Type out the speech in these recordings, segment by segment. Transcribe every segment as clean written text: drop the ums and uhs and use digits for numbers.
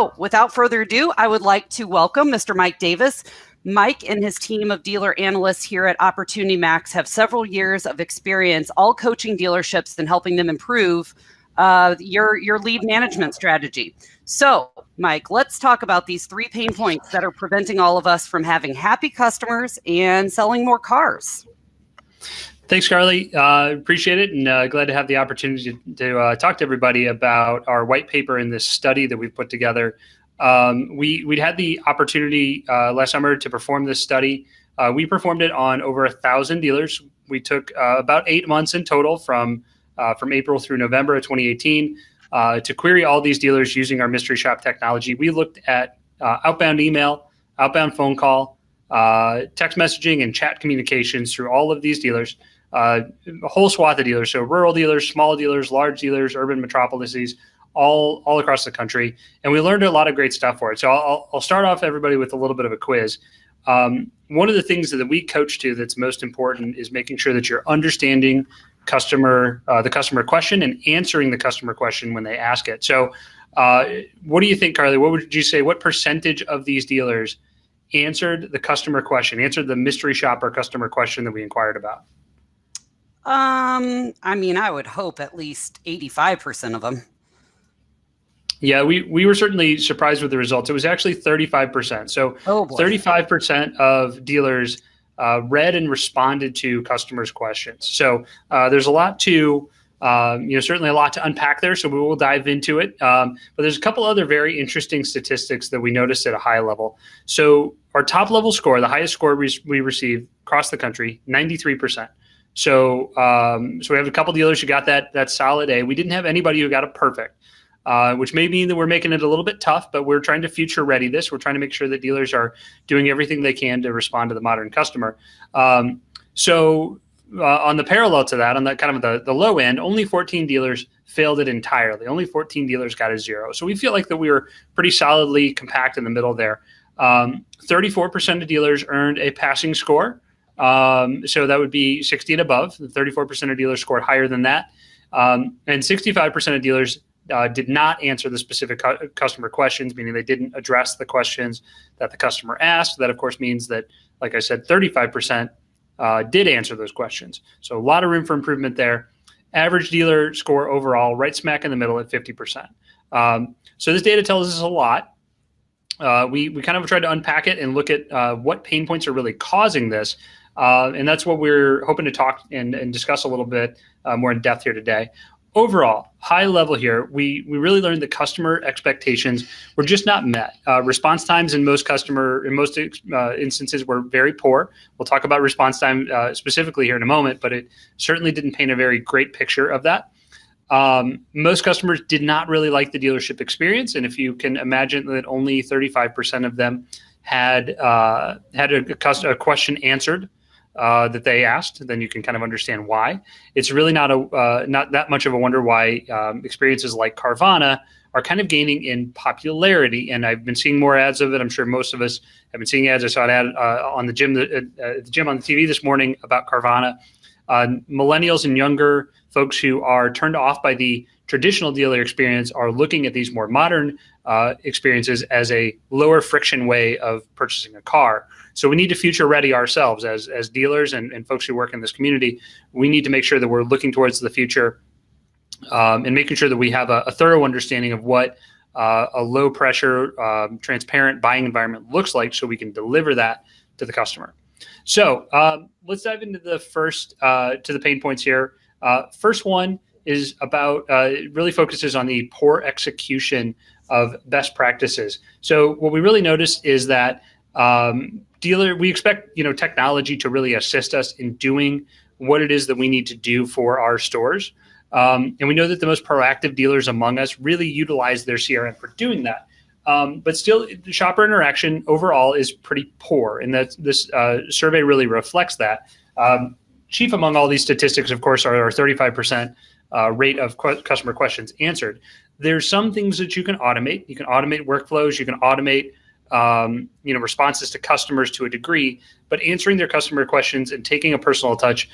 So without further ado, I would like to welcome Mr. Mike Davis. Mike and his team of dealer analysts here at Opportunity Max have several years of experience, all coaching dealerships and helping them improve your lead management strategy. So, Mike, let's talk about these 3 pain points that are preventing all of us from having happy customers and selling more cars. Thanks, Carly. Appreciate it, and glad to have the opportunity to talk to everybody about our white paper and this study that we've put together. We'd had the opportunity last summer to perform this study. We performed it on over 1,000 dealers. We took about 8 months in total from April through November of 2018 to query all these dealers using our mystery shop technology. We looked at outbound email, outbound phone call, text messaging, and chat communications through all of these dealers. A whole swath of dealers, so rural dealers, small dealers, large dealers, urban metropolises, all across the country, and we learned a lot of great stuff for it. So I'll start off everybody with a little bit of a quiz. One of the things that we coach to that's most important is making sure that you're understanding the customer question and answering the customer question when they ask it. So what do you think, Carly? What would you say? What percentage of these dealers answered the customer question, answered the mystery shopper customer question that we inquired about? I mean, I would hope at least 85% of them. Yeah, we were certainly surprised with the results. It was actually 35%. So 35% of dealers read and responded to customers' questions. So there's a lot to, certainly a lot to unpack there. So we will dive into it. But there's a couple other very interesting statistics that we noticed at a high level. So our top level score, the highest score we received across the country, 93%. So we have a couple dealers who got that solid A. We didn't have anybody who got a perfect, which may mean that we're making it a little bit tough, but we're trying to future ready this. We're trying to make sure that dealers are doing everything they can to respond to the modern customer. On the parallel to that, on the kind of the low end, only 14 dealers failed it entirely. Only 14 dealers got a 0. So we feel like that we were pretty solidly compact in the middle there. 34% of dealers earned a passing score. So that would be 60 and above. 34% of dealers scored higher than that. And 65% of dealers did not answer the specific customer questions, meaning they didn't address the questions that the customer asked. That, of course, means that, like I said, 35% did answer those questions. So a lot of room for improvement there. Average dealer score overall, right smack in the middle at 50%. So this data tells us a lot. We kind of tried to unpack it and look at what pain points are really causing this. And that's what we're hoping to talk and discuss a little bit more in depth here today. Overall, high level here, we really learned that customer expectations were just not met. Response times in most instances were very poor. We'll talk about response time specifically here in a moment, but it certainly didn't paint a very great picture of that. Most customers did not really like the dealership experience, and if you can imagine that only 35% of them had a question answered that they asked, then you can kind of understand why. It's really not that much of a wonder why experiences like Carvana are kind of gaining in popularity. And I've been seeing more ads of it. I'm sure most of us have been seeing ads. I saw an ad on the gym on the TV this morning about Carvana. Millennials and younger folks who are turned off by the traditional dealer experience are looking at these more modern experiences as a lower friction way of purchasing a car. So we need to future ready ourselves as dealers and folks who work in this community. We need to make sure that we're looking towards the future and making sure that we have a thorough understanding of what a low pressure, transparent buying environment looks like so we can deliver that to the customer. So let's dive into the first to the pain points here. First one is about it really focuses on the poor execution of best practices. So what we really noticed is that we expect technology to really assist us in doing what it is that we need to do for our stores. And we know that the most proactive dealers among us really utilize their CRM for doing that. But still, the shopper interaction overall is pretty poor, and that this survey really reflects that. Chief among all these statistics, of course, are our 35% rate of customer questions answered. There's some things that you can automate. You can automate workflows. You can automate responses to customers to a degree, but answering their customer questions and taking a personal touch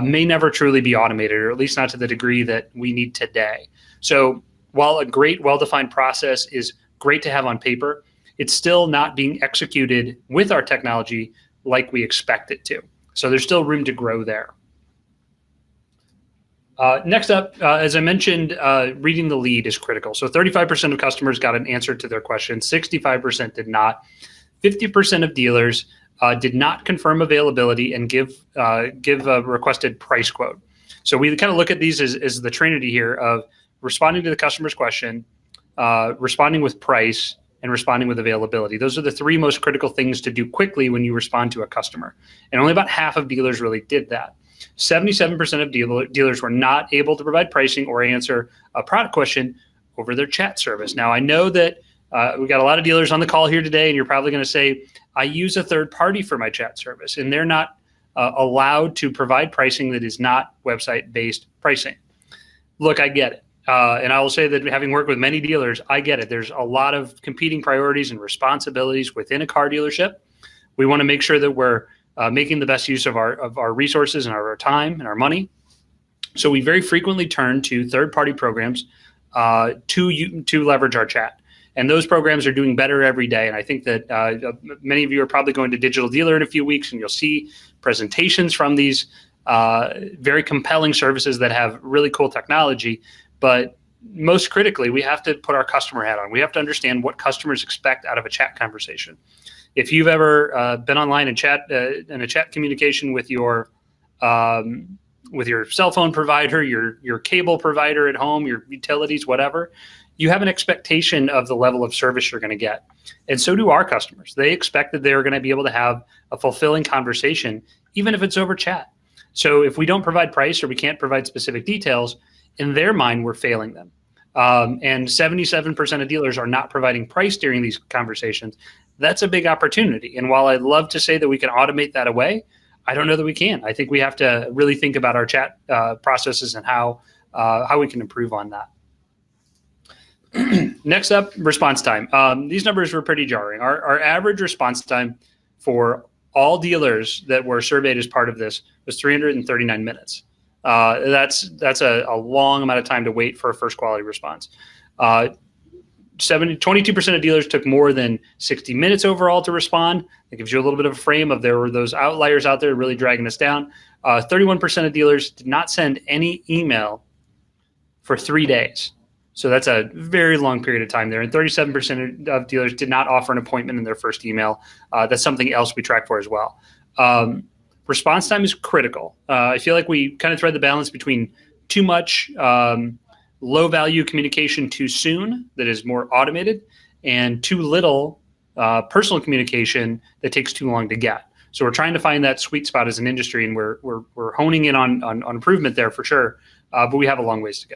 may never truly be automated, or at least not to the degree that we need today. So while a great, well-defined process is great to have on paper. It's still not being executed with our technology like we expect it to. So there's still room to grow there. Next up, as I mentioned, reading the lead is critical. So 35% of customers got an answer to their question, 65% did not. 50% of dealers did not confirm availability and give a requested price quote. So we kind of look at these as the trinity here of responding to the customer's question, responding with price, and responding with availability. Those are the three most critical things to do quickly when you respond to a customer. And only about half of dealers really did that. 77% of dealers were not able to provide pricing or answer a product question over their chat service. Now, I know that we got a lot of dealers on the call here today, and you're probably going to say, I use a third party for my chat service, and they're not allowed to provide pricing that is not website-based pricing. Look, I get it. And I will say that having worked with many dealers, I get it. There's a lot of competing priorities and responsibilities within a car dealership. We want to make sure that we're making the best use of our resources and our time and our money. So we very frequently turn to third-party programs to leverage our chat. And those programs are doing better every day. And I think that many of you are probably going to Digital Dealer in a few weeks, and you'll see presentations from these very compelling services that have really cool technology. But most critically, we have to put our customer hat on. We have to understand what customers expect out of a chat conversation. If you've ever been online and in a chat communication with your cell phone provider, your cable provider at home, your utilities, whatever, you have an expectation of the level of service you're going to get. And so do our customers. They expect that they're going to be able to have a fulfilling conversation, even if it's over chat. So if we don't provide price or we can't provide specific details, in their mind, we're failing them. And 77% of dealers are not providing price during these conversations. That's a big opportunity. And while I'd love to say that we can automate that away, I don't know that we can. I think we have to really think about our chat processes and how we can improve on that. Next up, response time. These numbers were pretty jarring. Our average response time for all dealers that were surveyed as part of this was 339 minutes. That's a long amount of time to wait for a first quality response. 22% of dealers took more than 60 minutes overall to respond. That gives you a little bit of a frame of there were those outliers out there really dragging us down. 31% of dealers did not send any email for 3 days. So that's a very long period of time there. And 37% of dealers did not offer an appointment in their first email. That's something else we track for as well. Response time is critical. I feel like we kind of thread the balance between too much low value communication too soon that is more automated and too little personal communication that takes too long to get. So we're trying to find that sweet spot as an industry, and we're honing in on improvement there for sure, but we have a long ways to go.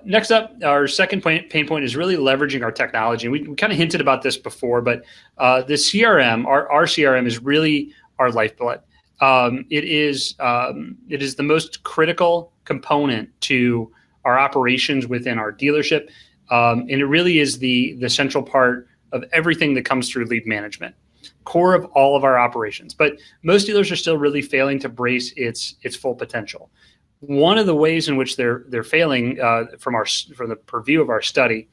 Next up, our second pain point is really leveraging our technology. And we kind of hinted about this before, but the CRM, our CRM is really our lifeblood. It is the most critical component to our operations within our dealership, and it really is the central part of everything that comes through lead management, core of all of our operations. But most dealers are still really failing to brace its full potential. One of the ways in which they're failing from the purview of our study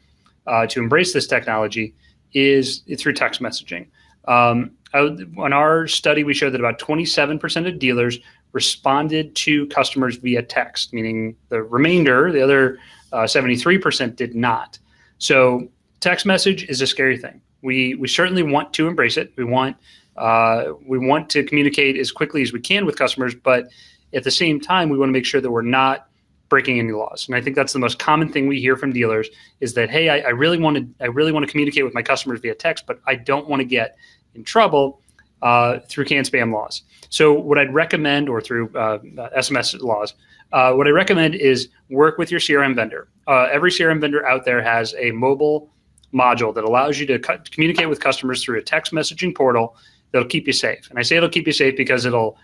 to embrace this technology is through text messaging. On our study, we showed that about 27% of dealers responded to customers via text, meaning the remainder, the other 73% did not. So text message is a scary thing. We certainly want to embrace it. We want to communicate as quickly as we can with customers, but at the same time, we want to make sure that we're not breaking any laws. And I think that's the most common thing we hear from dealers is that, hey, I really want to communicate with my customers via text, but I don't want to get in trouble through CAN spam laws. So what I'd recommend, or through SMS laws, what I recommend is work with your CRM vendor. Every CRM vendor out there has a mobile module that allows you to communicate with customers through a text messaging portal that'll keep you safe. And I say it'll keep you safe because it'll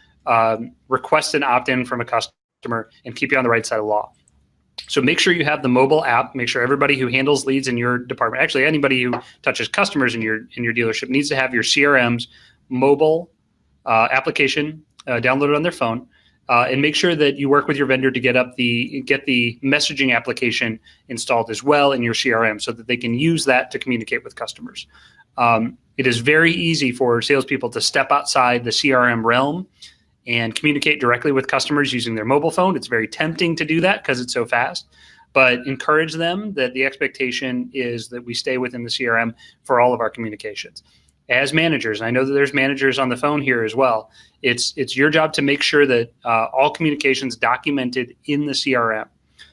request an opt-in from a customer and keep you on the right side of the law. So make sure you have the mobile app. Make sure everybody who handles leads in your department, actually anybody who touches customers in your dealership, needs to have your CRM's mobile application downloaded on their phone. And make sure that you work with your vendor to get the messaging application installed as well in your CRM so that they can use that to communicate with customers. It is very easy for salespeople to step outside the CRM realm and communicate directly with customers using their mobile phone. It's very tempting to do that because it's so fast, but encourage them that the expectation is that we stay within the CRM for all of our communications. As managers, I know that there's managers on the phone here as well. It's your job to make sure that all communications documented in the CRM.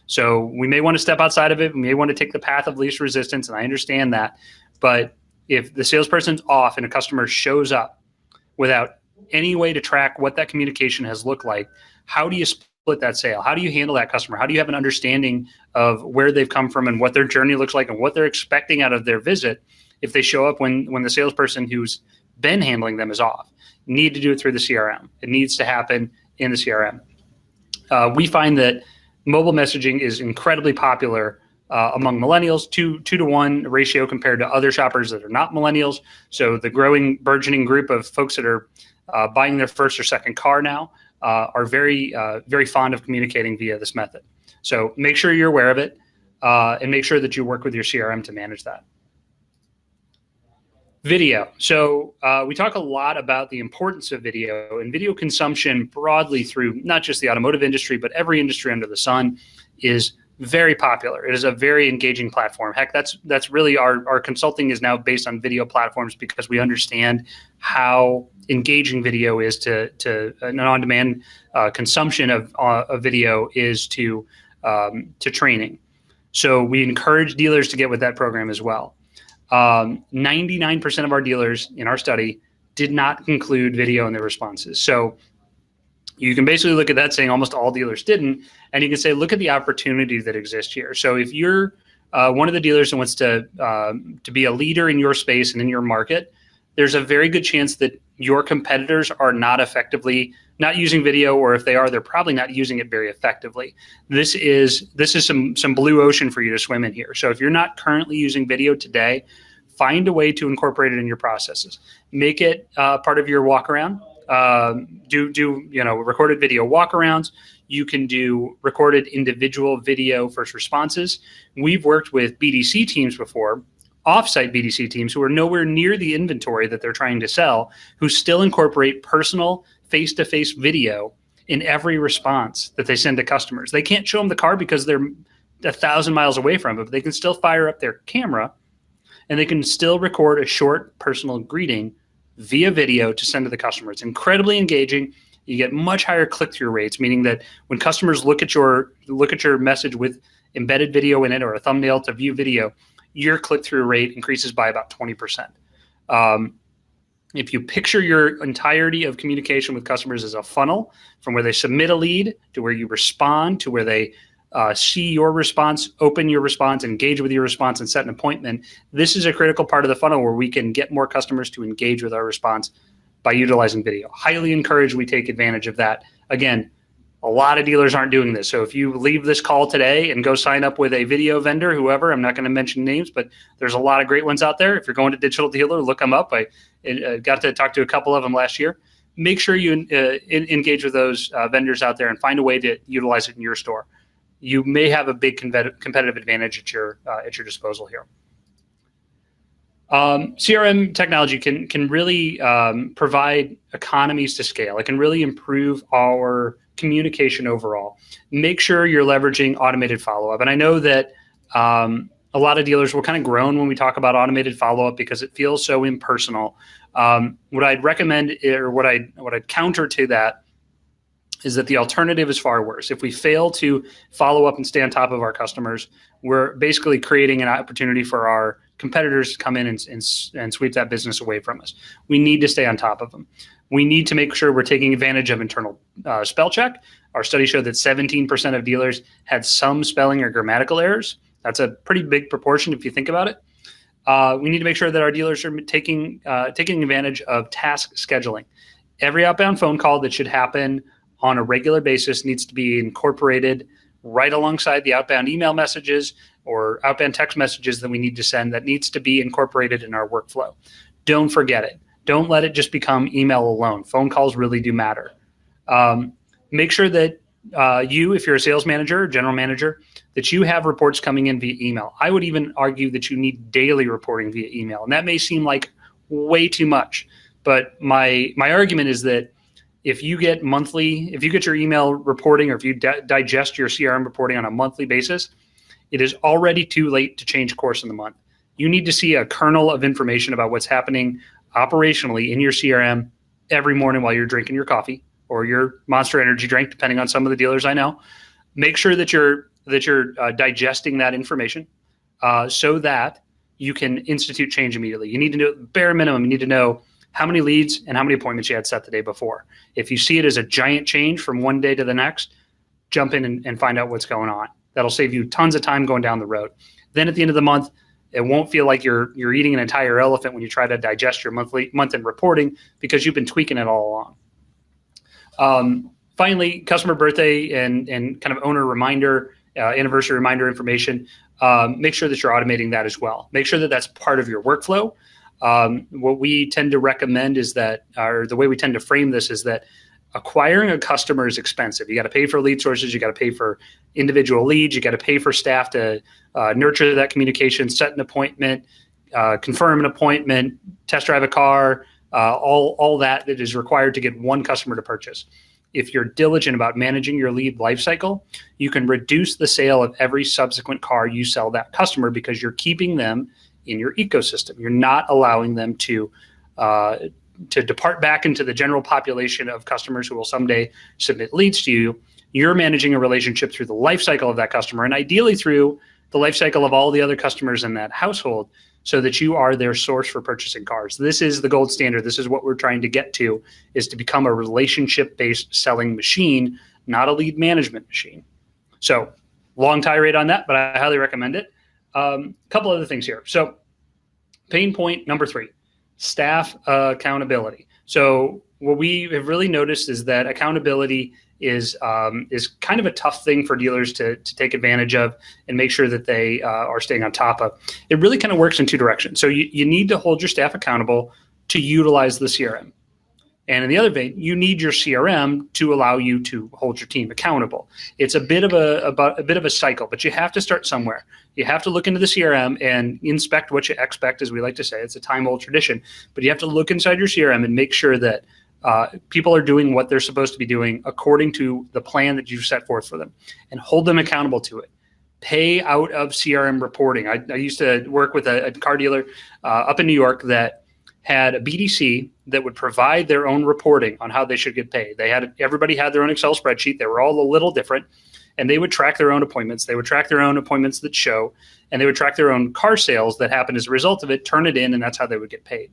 So we may want to step outside of it. We may want to take the path of least resistance, and I understand that. But if the salesperson's off and a customer shows up without any way to track what that communication has looked like, how do you split that sale? How do you handle that customer? How do you have an understanding of where they've come from and what their journey looks like and what they're expecting out of their visit if they show up when the salesperson who's been handling them is off? You need to do it through the CRM. It needs to happen in the CRM. We find that mobile messaging is incredibly popular among millennials, 2-to-1 ratio compared to other shoppers that are not millennials. So the growing, burgeoning group of folks that are buying their first or second car now are very fond of communicating via this method. So make sure you're aware of it and make sure that you work with your CRM to manage that. Video. So we talk a lot about the importance of video and video consumption broadly through not just the automotive industry, but every industry under the sun is very popular. It is a very engaging platform. Heck, that's really our consulting is now based on video platforms because we understand how engaging video is to an on-demand consumption of video is to training. So we encourage dealers to get with that program as well. 99% of our dealers in our study did not include video in their responses. So you can basically look at that saying almost all dealers didn't, and you can say, look at the opportunity that exists here. So if you're one of the dealers that wants to be a leader in your space and in your market, there's a very good chance that your competitors are not using video, or if they are, they're probably not using it very effectively. This is some blue ocean for you to swim in here. So if you're not currently using video today, find a way to incorporate it in your processes. Make it part of your walk around. Do recorded video walkarounds. You can do recorded individual video first responses. We've worked with BDC teams before, offsite BDC teams who are nowhere near the inventory that they're trying to sell, who still incorporate personal face-to-face video in every response that they send to customers. They can't show them the car because they're 1,000 miles away from it, but they can still fire up their camera and they can still record a short personal greeting via video to send to the customer. It's incredibly engaging. You get much higher click-through rates, meaning that when customers look at your message with embedded video in it or a thumbnail to view video, your click-through rate increases by about 20%. If you picture your entirety of communication with customers as a funnel, from where they submit a lead to where you respond to where they see your response, open your response, engage with your response, and set an appointment, this is a critical part of the funnel where we can get more customers to engage with our response by utilizing video. Highly encourage we take advantage of that. Again, a lot of dealers aren't doing this. So if you leave this call today and go sign up with a video vendor, whoever, I'm not going to mention names, but there's a lot of great ones out there. If you're going to Digital Dealer, look them up. I got to talk to a couple of them last year. Make sure you engage with those vendors out there and find a way to utilize it in your store. You may have a big competitive advantage at your disposal here. CRM technology can really provide economies to scale. It can really improve our communication overall. Make sure you're leveraging automated follow-up. And I know that a lot of dealers will kind of groan when we talk about automated follow-up because it feels so impersonal. What I'd recommend, or what I'd counter to that, is that the alternative is far worse. If we fail to follow up and stay on top of our customers, we're basically creating an opportunity for our competitors to come in and sweep that business away from us. We need to stay on top of them. We need to make sure we're taking advantage of internal spell check. Our study showed that 17% of dealers had some spelling or grammatical errors. That's a pretty big proportion if you think about it. We need to make sure that our dealers are taking advantage of task scheduling. Every outbound phone call that should happen on a regular basis needs to be incorporated right alongside the outbound email messages or outbound text messages that we need to send. That needs to be incorporated in our workflow. Don't forget it. Don't let it just become email alone. Phone calls really do matter. make sure that you, if you're a sales manager or general manager, that you have reports coming in via email. I would even argue that you need daily reporting via email. And that may seem like way too much, but my argument is that if you get your email reporting, or if you digest your CRM reporting on a monthly basis, it is already too late to change course in the month. You need to see a kernel of information about what's happening operationally in your CRM every morning while you're drinking your coffee or your Monster Energy drink, depending on some of the dealers I know. Make sure that you're digesting that information so that you can institute change immediately. You need to know, bare minimum, you need to know how many leads and how many appointments you had set the day before. If you see it as a giant change from one day to the next, jump in and find out what's going on. That'll save you tons of time going down the road. Then at the end of the month, it won't feel like you're eating an entire elephant when you try to digest your month-end reporting, because you've been tweaking it all along. Finally, customer birthday and kind of owner reminder, anniversary reminder information. Make sure that you're automating that as well. Make sure that that's part of your workflow. What we tend to recommend is that, or the way we tend to frame this is that acquiring a customer is expensive. You got to pay for lead sources. You got to pay for individual leads. You got to pay for staff to nurture that communication, set an appointment, confirm an appointment, test drive a car, all that is required to get one customer to purchase. If you're diligent about managing your lead lifecycle, you can reduce the sale of every subsequent car you sell that customer, because you're keeping them in your ecosystem. You're not allowing them to depart back into the general population of customers who will someday submit leads to you. You're managing a relationship through the life cycle of that customer, and ideally through the life cycle of all the other customers in that household, so that you are their source for purchasing cars. This is the gold standard. This is what we're trying to get to, is to become a relationship-based selling machine, not a lead management machine. So long tirade on that, but I highly recommend it. Couple other things here. So pain point number 3, staff accountability. So what we have really noticed is that accountability is kind of a tough thing for dealers to take advantage of and make sure that they are staying on top of. It really kind of works in 2 directions. So you need to hold your staff accountable to utilize the CRM. And in the other vein, you need your CRM to allow you to hold your team accountable. It's a bit of a cycle, but you have to start somewhere. You have to look into the CRM and inspect what you expect, as we like to say. It's a time-old tradition. But you have to look inside your CRM and make sure that people are doing what they're supposed to be doing according to the plan that you've set forth for them, and hold them accountable to it. Pay out of CRM reporting. I used to work with a car dealer up in New York that had a BDC that would provide their own reporting on how they should get paid. Everybody had their own Excel spreadsheet. They were all a little different, and they would track their own appointments. They would track their own appointments that show, and they would track their own car sales that happened as a result of it, turn it in, and that's how they would get paid.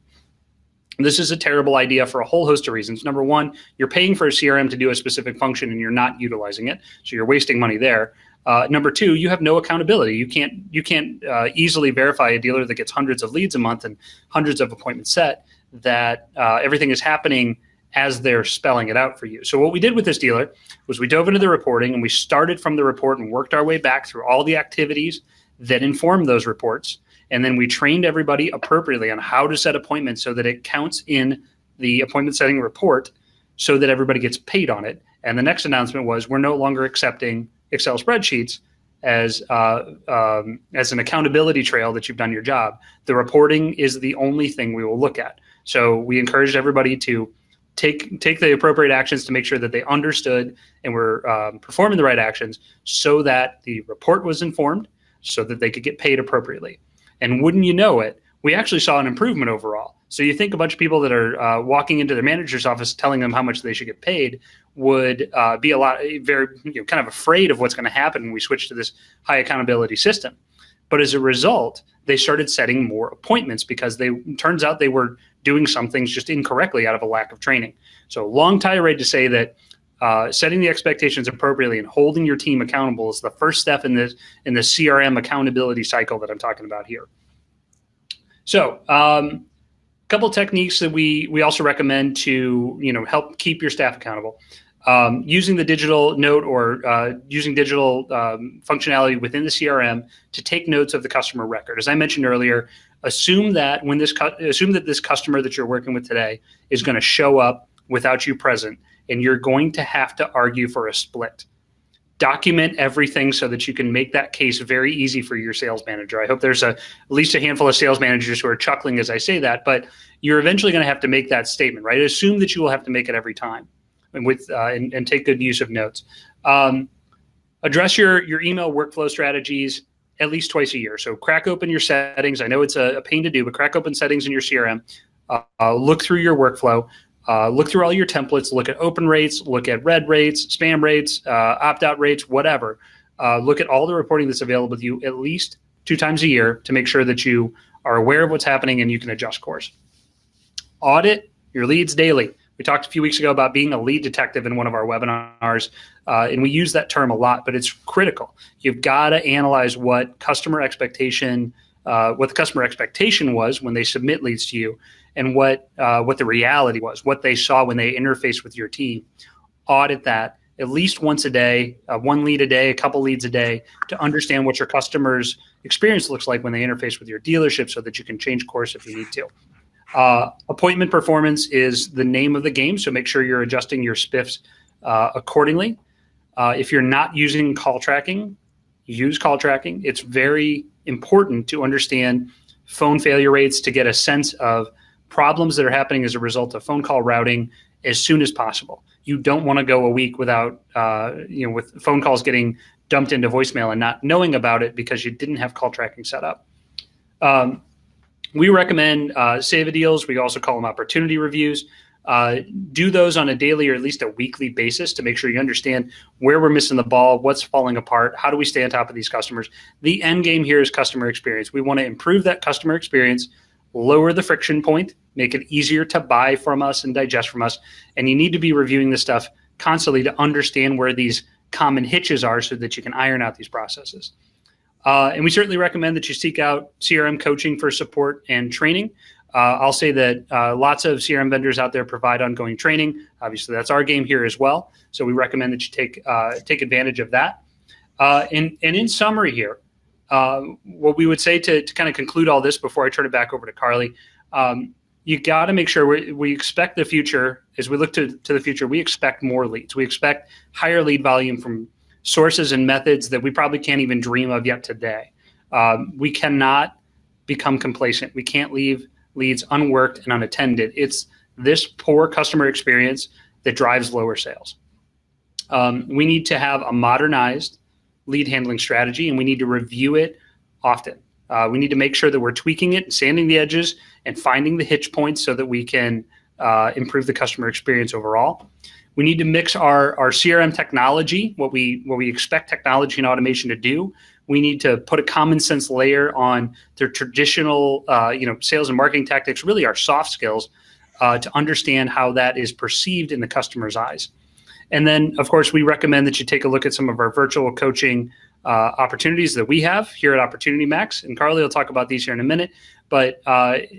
This is a terrible idea for a whole host of reasons. Number one, you're paying for a CRM to do a specific function and you're not utilizing it, so you're wasting money there. Number two, you have no accountability. You can't easily verify a dealer that gets hundreds of leads a month and hundreds of appointments set that everything is happening as they're spelling it out for you. So what we did with this dealer was we dove into the reporting, and we started from the report and worked our way back through all the activities that inform those reports. And then we trained everybody appropriately on how to set appointments so that it counts in the appointment setting report so that everybody gets paid on it. And the next announcement was, we're no longer accepting Excel spreadsheets as an accountability trail that you've done your job. The reporting is the only thing we will look at. So we encouraged everybody to take the appropriate actions to make sure that they understood and were performing the right actions, so that the report was informed, so that they could get paid appropriately. And wouldn't you know it, we actually saw an improvement overall. So you think a bunch of people that are walking into their manager's office telling them how much they should get paid would be very kind of afraid of what's going to happen when we switch to this high accountability system. But as a result, they started setting more appointments, because turns out they were doing some things just incorrectly out of a lack of training. So long tirade to say that setting the expectations appropriately and holding your team accountable is the first step in the CRM accountability cycle that I'm talking about here. So a couple techniques that we also recommend to help keep your staff accountable. Using the digital note or using digital functionality within the CRM to take notes of the customer record. As I mentioned earlier, assume that this customer that you're working with today is going to show up without you present, and you're going to have to argue for a split. Document everything so that you can make that case very easy for your sales manager. I hope there's at least a handful of sales managers who are chuckling as I say that, but you're eventually going to have to make that statement, right? Assume that you will have to make it every time, and take good use of notes. Address your email workflow strategies at least twice a year. So crack open your settings. I know it's a pain to do, but crack open settings in your CRM. Look through your workflow. Look through all your templates, look at open rates, look at read rates, spam rates, opt-out rates, whatever. Look at all the reporting that's available to you at least 2 times a year to make sure that you are aware of what's happening and you can adjust course. Audit your leads daily. We talked a few weeks ago about being a lead detective in one of our webinars, and we use that term a lot, but it's critical. You've got to analyze what the customer expectation was when they submit leads to you, and what the reality was, what they saw when they interfaced with your team. Audit that at least once a day, 1 lead a day, a couple leads a day, to understand what your customer's experience looks like when they interface with your dealership so that you can change course if you need to. Appointment performance is the name of the game, so make sure you're adjusting your spiffs accordingly. If you're not using call tracking, use call tracking. It's very important to understand phone failure rates to get a sense of problems that are happening as a result of phone call routing as soon as possible. You don't want to go a week without, with phone calls getting dumped into voicemail and not knowing about it because you didn't have call tracking set up. We recommend save deals. We also call them opportunity reviews. Do those on a daily or at least a weekly basis to make sure you understand where we're missing the ball, what's falling apart, how do we stay on top of these customers. The end game here is customer experience. We want to improve that customer experience, lower the friction point, make it easier to buy from us and digest from us. And you need to be reviewing this stuff constantly to understand where these common hitches are so that you can iron out these processes. And we certainly recommend that you seek out CRM coaching for support and training. I'll say that lots of CRM vendors out there provide ongoing training. Obviously, that's our game here as well. So we recommend that you take advantage of that. And in summary here, what we would say to kind of conclude all this before I turn it back over to Carly, you got to make sure we expect the future. As we look to the future, we expect more leads. We expect higher lead volume from sources and methods that we probably can't even dream of yet today. We cannot become complacent. We can't leave leads unworked and unattended. It's this poor customer experience that drives lower sales. We need to have a modernized lead handling strategy, and we need to review it often. We need to make sure that we're tweaking it and sanding the edges and finding the hitch points so that we can improve the customer experience overall. We need to mix our CRM technology, what we expect technology and automation to do. We need to put a common sense layer on the traditional, sales and marketing tactics, really our soft skills, to understand how that is perceived in the customer's eyes. And then, of course, we recommend that you take a look at some of our virtual coaching opportunities that we have here at Opportunity Max. And Carly will talk about these here in a minute. But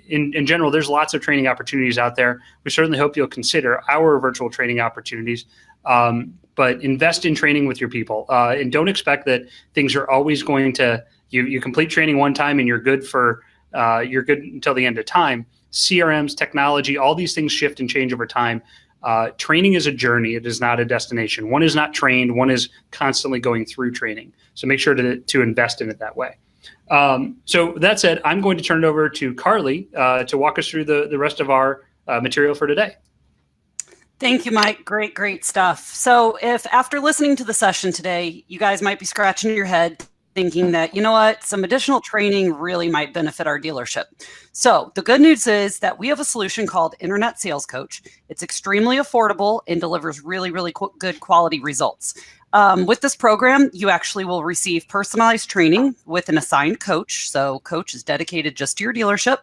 in general, there's lots of training opportunities out there. We certainly hope you'll consider our virtual training opportunities. But invest in training with your people, and don't expect that things are always going to. You complete training one time and you're good until the end of time. CRMs, technology, all these things shift and change over time. Training is a journey; it is not a destination. One is not trained; one is constantly going through training. So make sure to invest in it that way. So that said, I'm going to turn it over to Carly to walk us through the rest of our material for today. Thank you, Mike. Great stuff. So if after listening to the session today, you guys might be scratching your head thinking that, you know what, some additional training really might benefit our dealership. So the good news is that we have a solution called Internet Sales Coach. It's extremely affordable and delivers really good quality results. With this program, you actually will receive personalized training with an assigned coach. So coach is dedicated just to your dealership.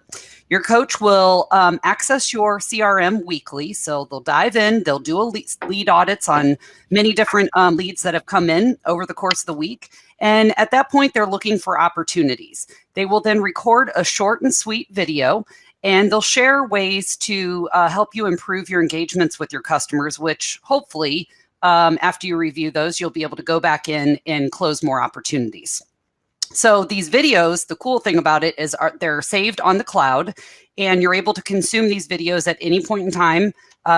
Your coach will access your CRM weekly. So they'll dive in, they'll do lead audits on many different leads that have come in over the course of the week. And at that point, they're looking for opportunities. They will then record a short and sweet video, and they'll share ways to help you improve your engagements with your customers, which hopefully after you review those, you'll be able to go back in and close more opportunities. So these videos, the cool thing about it is they're saved on the cloud, and you're able to consume these videos at any point in time.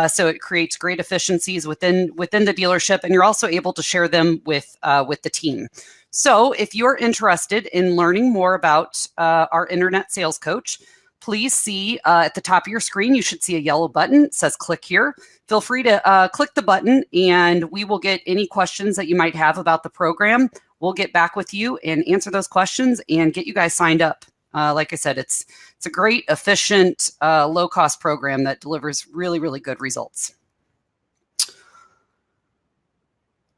So it creates great efficiencies within the dealership, and you're also able to share them with the team. So if you're interested in learning more about our internet sales coach, please see at the top of your screen, you should see a yellow button. It says click here. Feel free to click the button, and we will get any questions that you might have about the program. We'll get back with you and answer those questions and get you guys signed up. Like I said, it's a great, efficient, low-cost program that delivers really, really good results.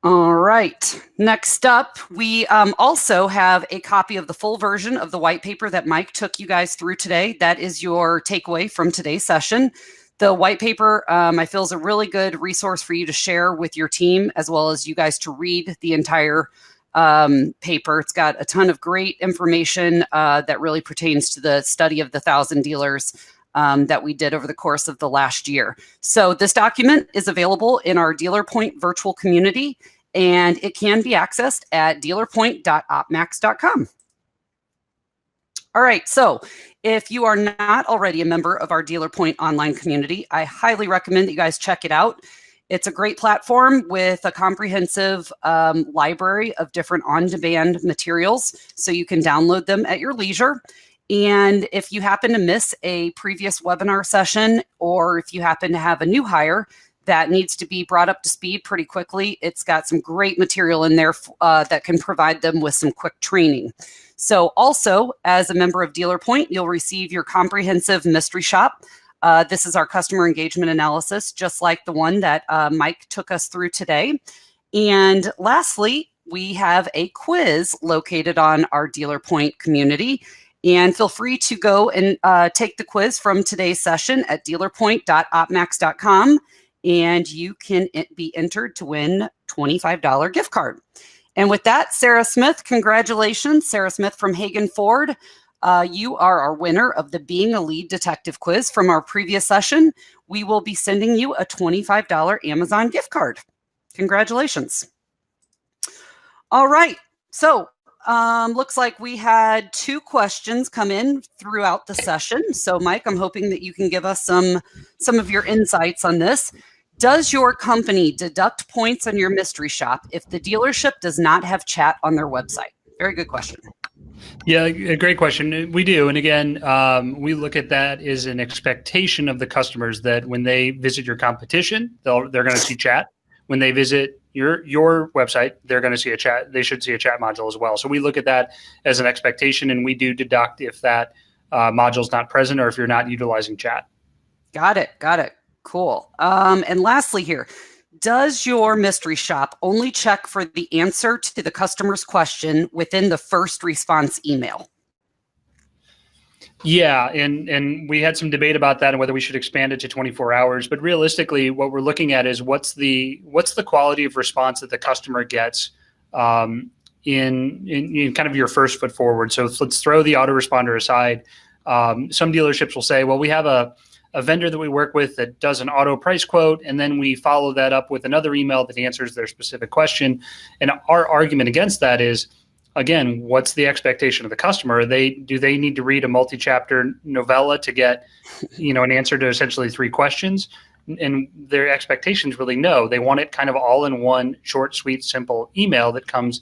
All right. Next up, we also have a copy of the full version of the white paper that Mike took you guys through today. That is your takeaway from today's session. The white paper, I feel, is a really good resource for you to share with your team, as well as you guys to read the entire paper. It's got a ton of great information that really pertains to the study of the 1,000 dealers that we did over the course of the last year. So this document is available in our DealerPoint virtual community, and it can be accessed at dealerpoint.opmax.com. All right, so if you are not already a member of our DealerPoint online community, I highly recommend that you guys check it out. It's a great platform with a comprehensive library of different on-demand materials, so you can download them at your leisure. And if you happen to miss a previous webinar session, or if you happen to have a new hire that needs to be brought up to speed pretty quickly, it's got some great material in there that can provide them with some quick training. So also, as a member of DealerPoint, you'll receive your comprehensive mystery shop. This is our customer engagement analysis, just like the one that Mike took us through today. And lastly, we have a quiz located on our DealerPoint community. And feel free to go and take the quiz from today's session at dealerpoint.opmax.com, and you can be entered to win a $25 gift card. And with that, Sarah Smith, congratulations. Sarah Smith from Hagen Ford. You are our winner of the Being a Lead Detective quiz from our previous session. We will be sending you a $25 Amazon gift card. Congratulations. All right. So looks like we had 2 questions come in throughout the session. So Mike, I'm hoping that you can give us some of your insights on this. Does your company deduct points on your mystery shop if the dealership does not have chat on their website? Very good question. Yeah, a great question. We do. And again, we look at that as an expectation of the customers that when they visit your competition, they're going to see chat. When they visit your website, they're going to see a chat. They should see a chat module as well. So we look at that as an expectation, and we do deduct if that module is not present or if you're not utilizing chat. Got it. Cool. And lastly here, does your mystery shop only check for the answer to the customer's question within the first response email? Yeah, and we had some debate about that and whether we should expand it to 24 hours. But realistically, what we're looking at is what's the quality of response that the customer gets in kind of your first foot forward. So let's throw the autoresponder aside. Some dealerships will say, well, we have a vendor that we work with that does an auto price quote, and then we follow that up with another email that answers their specific question. And our argument against that is, again, what's the expectation of the customer? Do they need to read a multi-chapter novella to get, an answer to essentially 3 questions? And their expectations really no. They want it kind of all in one short, sweet, simple email that comes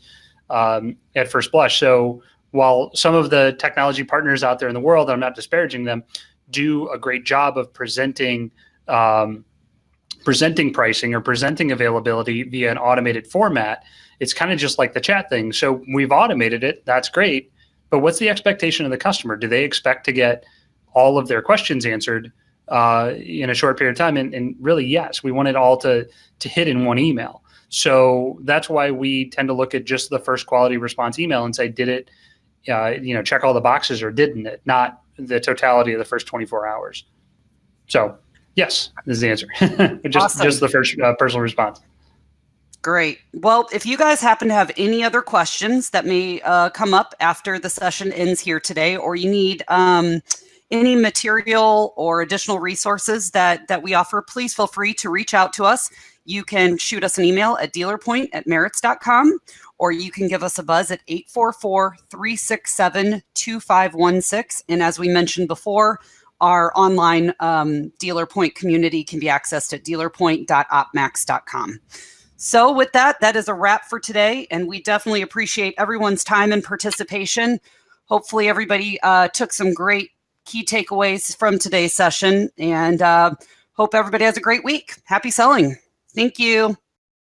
at first blush. So while some of the technology partners out there in the world, I'm not disparaging them, do a great job of presenting pricing or presenting availability via an automated format, it's kind of just like the chat thing. So we've automated it. That's great. But what's the expectation of the customer? Do they expect to get all of their questions answered in a short period of time? And really, yes, we want it all to hit in one email. So that's why we tend to look at just the first quality response email and say, did it, check all the boxes or didn't it? Not the totality of the first 24 hours. So yes, this is the answer. Just the first personal response. Great. Well, if you guys happen to have any other questions that may come up after the session ends here today, or you need any material or additional resources that we offer, please feel free to reach out to us. you can shoot us an email at dealerpoint@merits.com, or you can give us a buzz at 844-367-2516. And as we mentioned before, our online DealerPoint community can be accessed at dealerpoint.opmax.com. So with that, that is a wrap for today, and we definitely appreciate everyone's time and participation. Hopefully everybody took some great key takeaways from today's session, and hope everybody has a great week. Happy selling. Thank you.